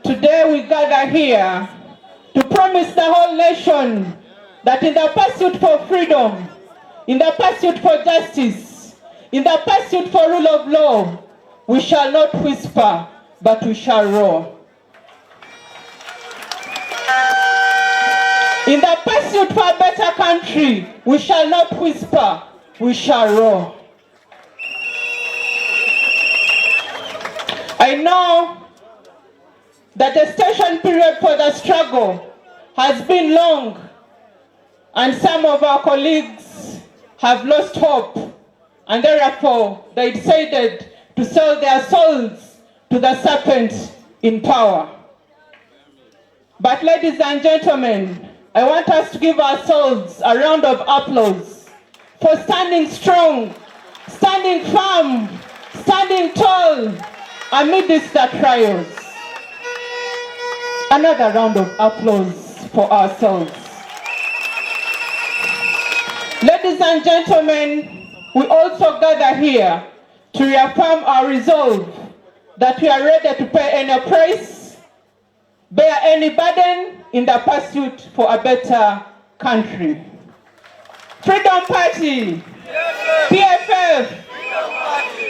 Today we gather here to promise the whole nation that in the pursuit for freedom, in the pursuit for justice, in the pursuit for rule of law, we shall not whisper, but we shall roar. In the pursuit for a better country, we shall not whisper, we shall roar. I know that the gestation period for the struggle has been long, and some of our colleagues have lost hope, and therefore they decided to sell their souls to the serpent in power. But ladies and gentlemen, I want us to give ourselves a round of applause for standing strong, standing firm, standing tall amidst the trials. Another round of applause for ourselves. Ladies and gentlemen, we also gather here to reaffirm our resolve that we are ready to pay any price, bear any burden in the pursuit for a better country. Freedom Party, PFF,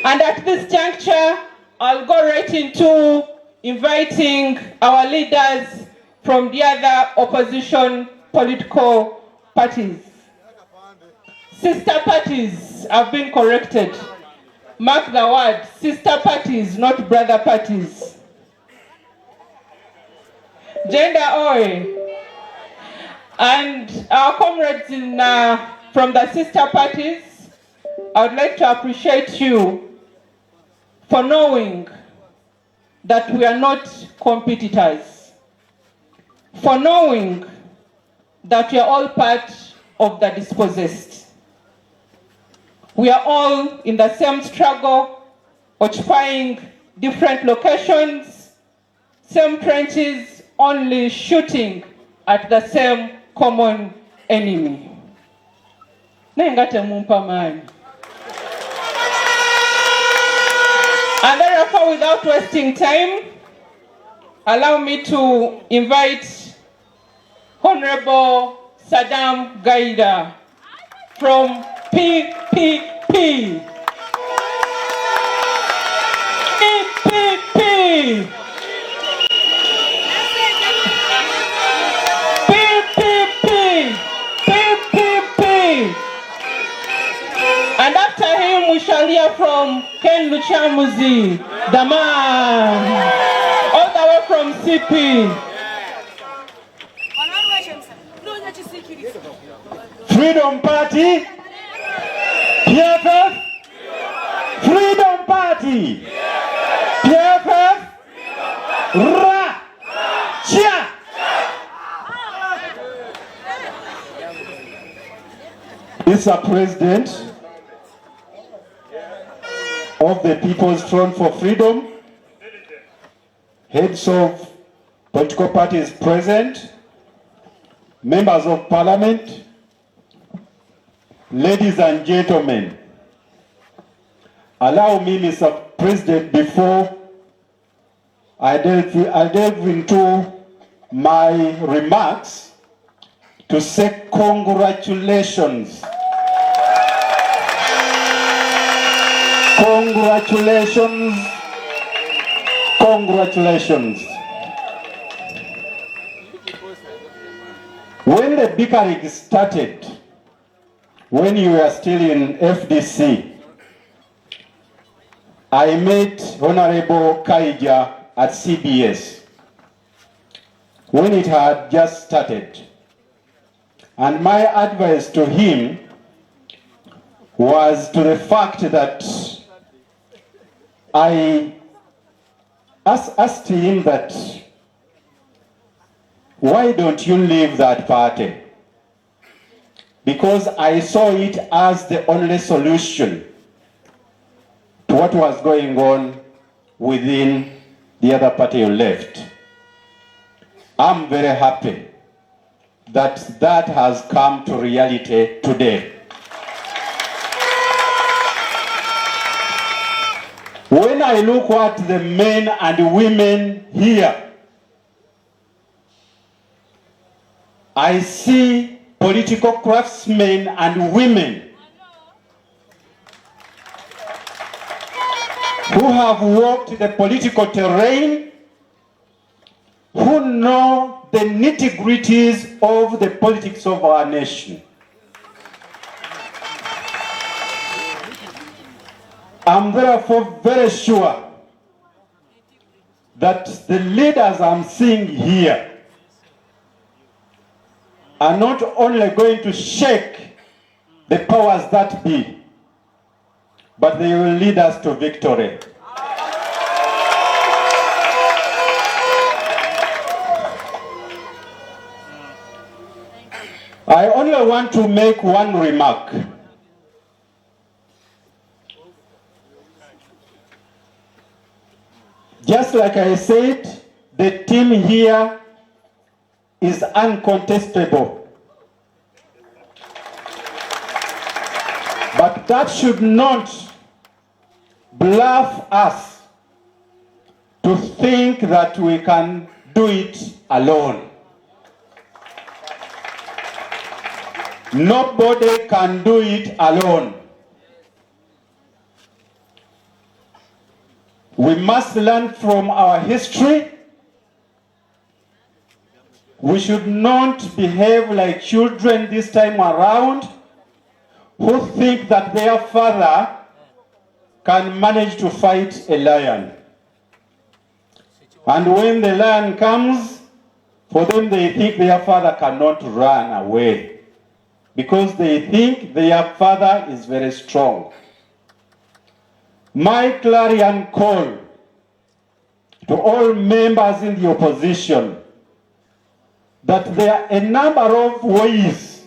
and at this juncture, I'll go right into inviting our leaders from the other opposition political parties. Sister parties have been corrected. Mark the word, sister parties, not brother parties. Gender OE. And our comrades from the sister parties, I would like to appreciate you for knowing that we are not competitors, for knowing that we are all part of the dispossessed. We are all in the same struggle, occupying different locations, same trenches, only shooting at the same common enemy. And therefore, without wasting time, allow me to invite Honorable Saddam Gayira from PPP. PPP. And after him, we shall hear from Ken Luchamuzi, the man, all the way from CP. Freedom Party, PFF, Freedom Party, PFF, Ra, Chia. Mr. President of the People's Front for Freedom, heads of political parties present, members of parliament, ladies and gentlemen, allow me, Mr. President, before I delve into my remarks, to say congratulations. Congratulations. Congratulations. When the bickering started, when you were still in FDC, I met Honorable Kaija at CBS when it had just started. And my advice to him was to the fact that I asked him that, why don't you leave that party? Because I saw it as the only solution to what was going on within the other party you left. I'm very happy that that has come to reality today. When I look at the men and women here, I see political craftsmen and women who have walked the political terrain, who know the nitty-gritties of the politics of our nation. I'm therefore very sure that the leaders I'm seeing here are not only going to shake the powers that be, but they will lead us to victory. I only want to make one remark. Just like I said, the team here is uncontestable. But that should not bluff us to think that we can do it alone. Nobody can do it alone. We must learn from our history. We should not behave like children this time around who think that their father can manage to fight a lion. And when the lion comes, for them they think their father cannot run away because they think their father is very strong. My clarion call to all members in the opposition that there are a number of ways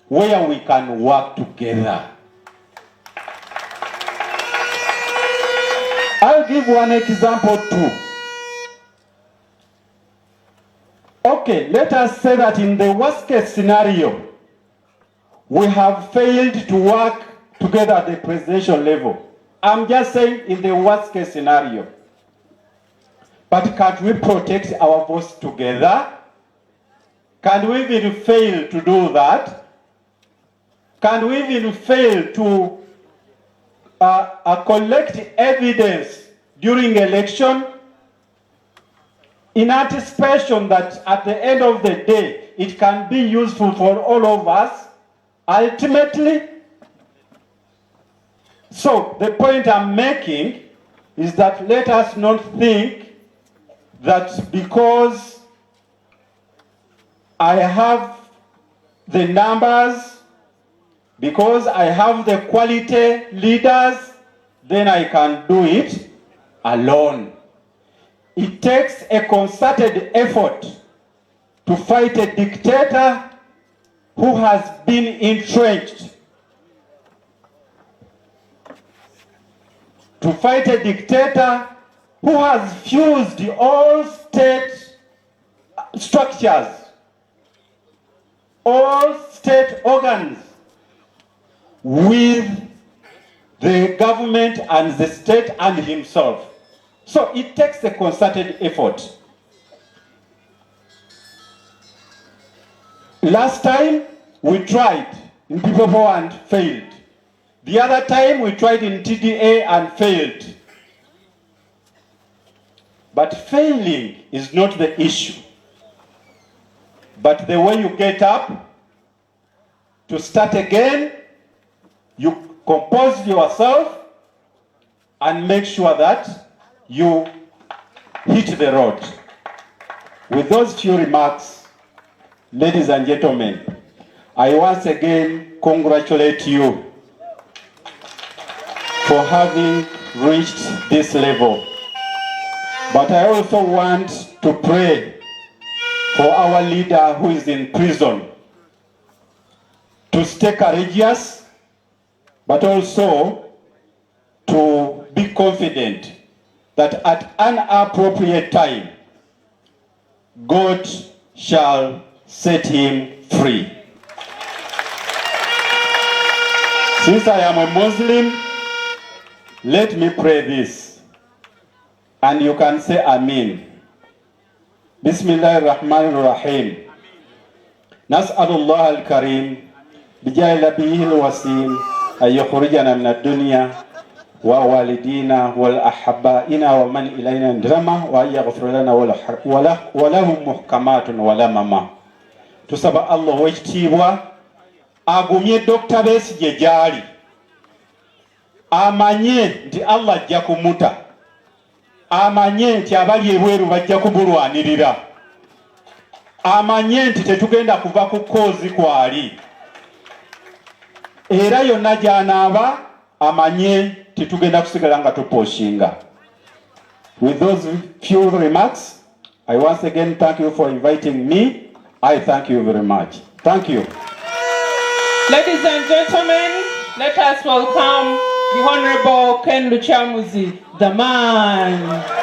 where we can work together. I'll give one example too. Okay, let us say that in the worst case scenario, we have failed to work together at the presidential level. I'm just saying in the worst case scenario. But can't we protect our voice together? Can we even fail to do that? Can we even fail to collect evidence during election in anticipation that at the end of the day it can be useful for all of us ultimately? So the point I'm making is that let us not think that because I have the numbers, because I have the quality leaders, then I can do it alone. It takes a concerted effort to fight a dictator who has been entrenched. To fight a dictator who has fused all state structures, all state organs with the government and the state and himself. So it takes a concerted effort. Last time we tried in People Power and failed. The other time we tried in TDA and failed. But failing is not the issue. But the way you get up to start again, you compose yourself and make sure that you hit the road. With those few remarks, ladies and gentlemen, I once again congratulate you for having reached this level. But I also want to pray for our leader who is in prison to stay courageous, but also to be confident that at an appropriate time, God shall set him free. Since I am a Muslim, let me pray this, and you can say Amin. Bismillahir Rahmanir Rahim. نسأل الله الكريم بجاه نبيه الوسيم أن يخرجنا من الدنيا ووالدينا والأحبائنا ومن إلينا انضم وأن يغفر لنا ولهم محكمات ولمما. tusaba Allah wekitiibwa agumye Dr. Besigye gyali, amanye nti Allah ajja kumuta, amanye nti abali ebweru bajja kumulwanirira, amanye nti tetugenda kuva ku kkoozi kwali, era yonna gy'anaaba amanye titugenda kusigala nga tuposhinga. With those few remarks, I once again thank you for inviting me. I thank you very much. Thank you. Ladies and gentlemen, let us welcome the Honorable Ken Luchamuzi, the man.